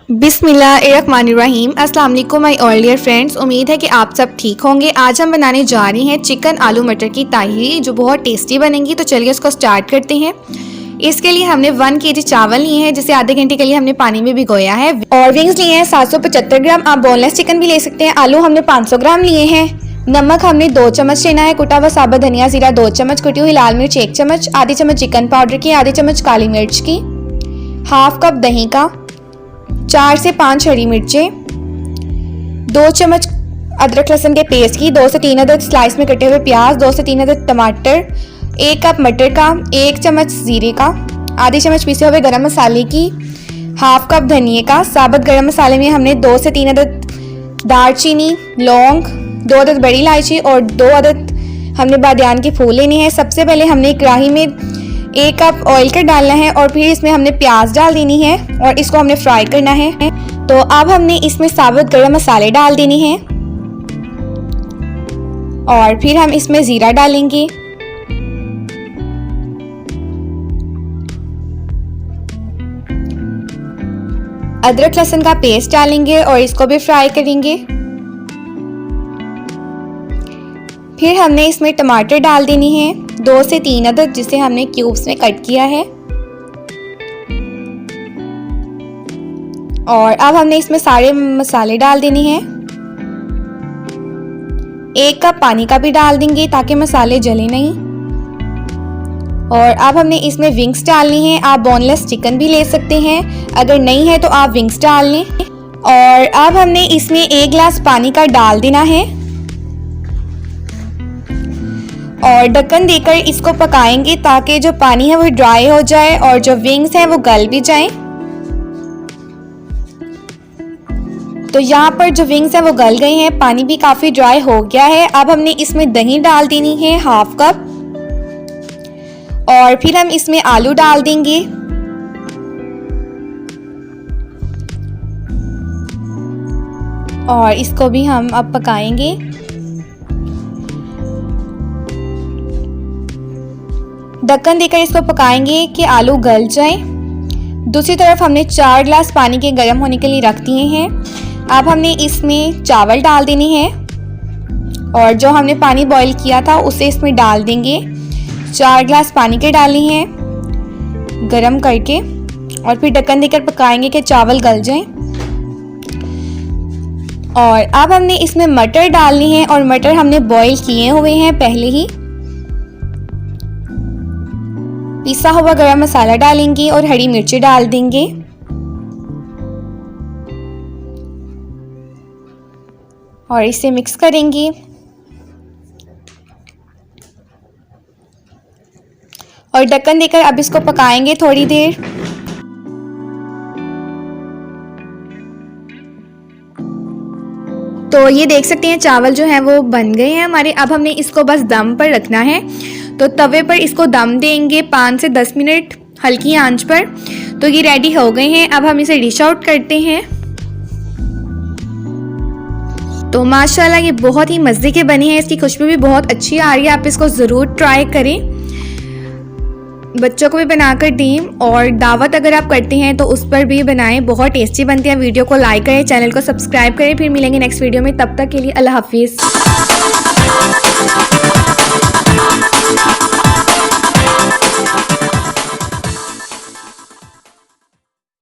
बिस्मिल्लाहिर्रहमानिर्रहीम। अस्सलाम वालेकुम माय ऑल डियर फ्रेंड्स। उम्मीद है कि आप सब ठीक होंगे। आज हम बनाने जा रहे हैं चिकन आलू मटर की ताहिरी, जो बहुत टेस्टी बनेगी। तो चलिए उसको स्टार्ट करते हैं। इसके लिए हमने 1 kg चावल लिए हैं, जिसे आधे घंटे के लिए हमने पानी में भिगोया है। और विंग्स लिए हैं 775 ग्राम। आप बोनलेस चिकन भी ले सकते हैं। आलू हमने 500 ग्राम लिए हैं। नमक हमने 2 चम्मच लेना है। कुटा हुआ साबुत धनिया जीरा 2 चम्मच, कुटी हुई लाल मिर्च 1 चम्मच, आधी चम्मच चिकन पाउडर की, आधी चम्मच काली मिर्च की, हाफ कप दही का, 4 से 5 हरी मिर्चें, 2 चम्मच अदरक लहसुन के पेस्ट की, 2 से 3 अदद स्लाइस में कटे हुए प्याज, 2 से 3 अदद टमाटर, 1 कप मटर का, 1 चम्मच जीरे का, आधी चम्मच पिसे हुए गरम मसाले की, हाफ कप धनिए का। साबुत गरम मसाले में हमने 2 से 3 अदद दालचीनी, लौंग, 2 अदद बड़ी इलायची और 2 अदद हमने बादियान के फूल लेने हैं। सबसे पहले हमने कढ़ाई में 1 कप ऑयल का डालना है और फिर इसमें हमने प्याज डाल देनी है और इसको हमने फ्राई करना है। तो अब हमने इसमें साबुत गरम मसाले डाल देने हैं और फिर हम इसमें ज़ीरा डालेंगे, अदरक लहसुन का पेस्ट डालेंगे और इसको भी फ्राई करेंगे। फिर हमने इसमें टमाटर डाल देनी है, 2 से 3 अदद, जिसे हमने क्यूब्स में कट किया है। और अब हमने इसमें सारे मसाले डाल देने हैं। 1 कप पानी का भी डाल देंगे ताकि मसाले जले नहीं। और अब हमने इसमें विंग्स डालनी है। आप बोनलेस चिकन भी ले सकते हैं, अगर नहीं है तो आप विंग्स डाल लें। और अब हमने इसमें 1 गिलास पानी का डाल देना है और ढक्कन देकर इसको पकाएंगे ताकि जो पानी है वो ड्राई हो जाए और जो विंग्स हैं वो गल भी जाएं। तो यहाँ पर जो विंग्स हैं वो गल गए हैं, पानी भी काफ़ी ड्राई हो गया है। अब हमने इसमें दही डाल देनी है, हाफ कप, और फिर हम इसमें आलू डाल देंगे। और इसको भी हम अब पकाएंगे। ढक्कन देकर इसको पकाएंगे कि आलू गल जाए। दूसरी तरफ हमने 4 गिलास पानी के गर्म होने के लिए रख दिए हैं। अब हमने इसमें चावल डाल देने हैं और जो हमने पानी बॉईल किया था उसे इसमें डाल देंगे। 4 गिलास पानी के डाले हैं गरम करके और फिर ढक्कन देकर पकाएंगे कि चावल गल जाएं। और अब हमने इसमें मटर डालनी है और मटर हमने बॉईल किए हुए हैं पहले ही। पिसा हुआ गरम मसाला डालेंगे और हरी मिर्ची डाल देंगे। और इसे मिक्स करेंगे और ढक्कन देकर अब इसको पकाएंगे थोड़ी देर। तो ये देख सकते हैं चावल जो हैं वो बन गए हैं हमारे। अब हमने इसको बस दम पर रखना है। तो तवे पर इसको दम देंगे 5 से 10 मिनट हल्की आंच पर। तो ये रेडी हो गए हैं। अब हम इसे डिश आउट करते हैं। तो माशाल्लाह ये बहुत ही मज़े के बने हैं। इसकी खुशबू भी बहुत अच्छी आ रही है। आप इसको ज़रूर ट्राई करें, बच्चों को भी बनाकर दें और दावत अगर आप करते हैं तो उस पर भी बनाएं, बहुत टेस्टी बनते हैं। वीडियो को लाइक करें, चैनल को सब्सक्राइब करें। फिर मिलेंगे नेक्स्ट वीडियो में, तब तक के लिए अल्लाह हाफिज़।